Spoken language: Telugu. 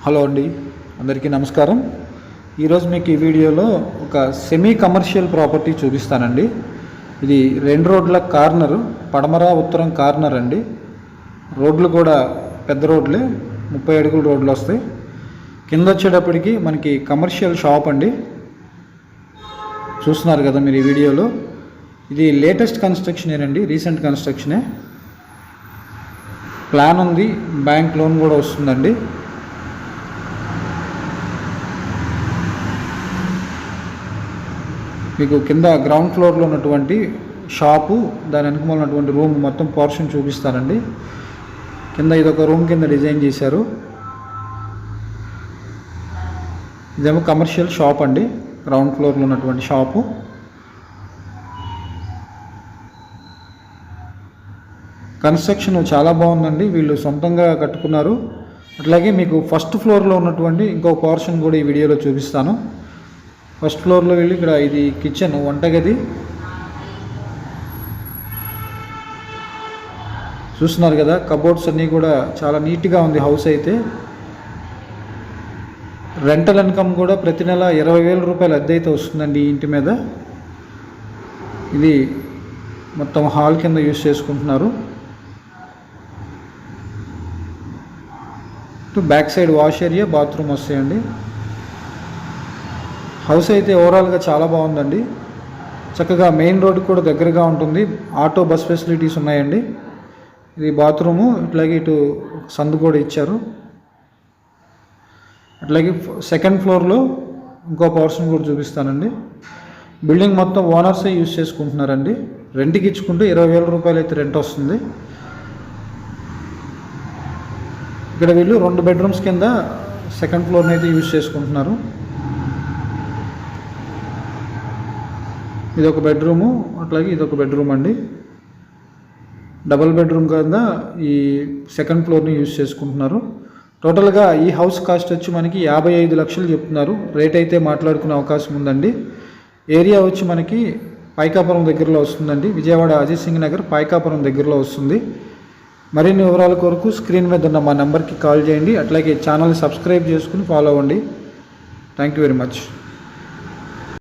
హలో అండి, అందరికీ నమస్కారం. ఈరోజు మీకు ఈ వీడియోలో ఒక సెమీ కమర్షియల్ ప్రాపర్టీ చూపిస్తానండి. ఇది 2 రోడ్ల కార్నర్, పడమర ఉత్తరం కార్నర్ అండి. రోడ్లు కూడా పెద్ద రోడ్లే, 30 అడుగుల రోడ్లు వస్తాయి. కింద వచ్చేటప్పటికి మనకి కమర్షియల్ షాప్ అండి. చూస్తున్నారు కదా మీరు ఈ వీడియోలో. ఇది లేటెస్ట్ కన్స్ట్రక్షనేనండి, రీసెంట్ కన్స్ట్రక్షనే. ప్లాన్ ఉంది, బ్యాంక్ లోన్ కూడా వస్తుందండి. మీకు కింద గ్రౌండ్ ఫ్లోర్లో ఉన్నటువంటి షాపు, దాని వెనుక ఉన్నటువంటి రూమ్ మొత్తం పోర్షన్ చూపిస్తానండి. కింద ఇదొక రూమ్ కింద డిజైన్ చేశారు. ఇదేమో కమర్షియల్ షాప్ అండి, గ్రౌండ్ ఫ్లోర్లో ఉన్నటువంటి షాపు. కన్స్ట్రక్షన్ చాలా బాగుందండి, వీళ్ళు సొంతంగా కట్టుకున్నారు. అట్లాగే మీకు ఫస్ట్ ఫ్లోర్లో ఉన్నటువంటి ఇంకో పోర్షన్ కూడా ఈ వీడియోలో చూపిస్తాను. ఫస్ట్ ఫ్లోర్లో వెళ్ళి ఇక్కడ ఇది కిచెన్, వంటగది. చూస్తున్నారు కదా, కబోర్డ్స్ అన్నీ కూడా చాలా నీట్గా ఉంది హౌస్ అయితే. రెంటల్ ఇన్కమ్ కూడా ప్రతి నెల 20,000 రూపాయలు అద్దె అయితే వస్తుందండి ఈ ఇంటి మీద. ఇది మొత్తం హాల్ కింద యూజ్ చేసుకుంటున్నారు. Back side wash area, bathroom వస్తాయండి. హౌస్ అయితే ఓవరాల్గా చాలా బాగుందండి. చక్కగా మెయిన్ రోడ్డు కూడా దగ్గరగా ఉంటుంది. ఆటో బస్ ఫెసిలిటీస్ ఉన్నాయండి. ఇది బాత్రూము, ఇట్లాగే ఇటు సందు కూడా ఇచ్చారు. అట్లాగే సెకండ్ ఫ్లోర్లో ఇంకో పోర్షన్ కూడా చూపిస్తానండి. బిల్డింగ్ మొత్తం ఓనర్సే యూజ్ చేసుకుంటున్నారండి. రెంట్కి ఇచ్చుకుంటే 20,000 రూపాయలు అయితే రెంట్ వస్తుంది. ఇక్కడ వీళ్ళు 2 బెడ్రూమ్స్ కింద సెకండ్ ఫ్లోర్ని అయితే యూజ్ చేసుకుంటున్నారు. ఇది ఒక బెడ్రూము, అట్లాగే ఇది ఒక బెడ్రూమ్ అండి. డబుల్ బెడ్రూమ్ కింద ఈ సెకండ్ ఫ్లోర్ని యూజ్ చేసుకుంటున్నారు. టోటల్గా ఈ హౌస్ కాస్ట్ వచ్చి మనకి 55 లక్షలు చెప్తున్నారు. రేట్ అయితే మాట్లాడుకునే అవకాశం ఉందండి. ఏరియా వచ్చి మనకి పైకాపురం దగ్గరలో వస్తుందండి. విజయవాడ అజిత్ సింగ్ నగర్ పైకాపురం దగ్గరలో వస్తుంది. మరిన్ని వివరాల కొరకు స్క్రీన్ మీద ఉన్న మా నెంబర్కి కాల్ చేయండి. అట్లాగే ఛానల్ని సబ్స్క్రైబ్ చేసుకుని ఫాలో అవ్వండి. Thank you very much.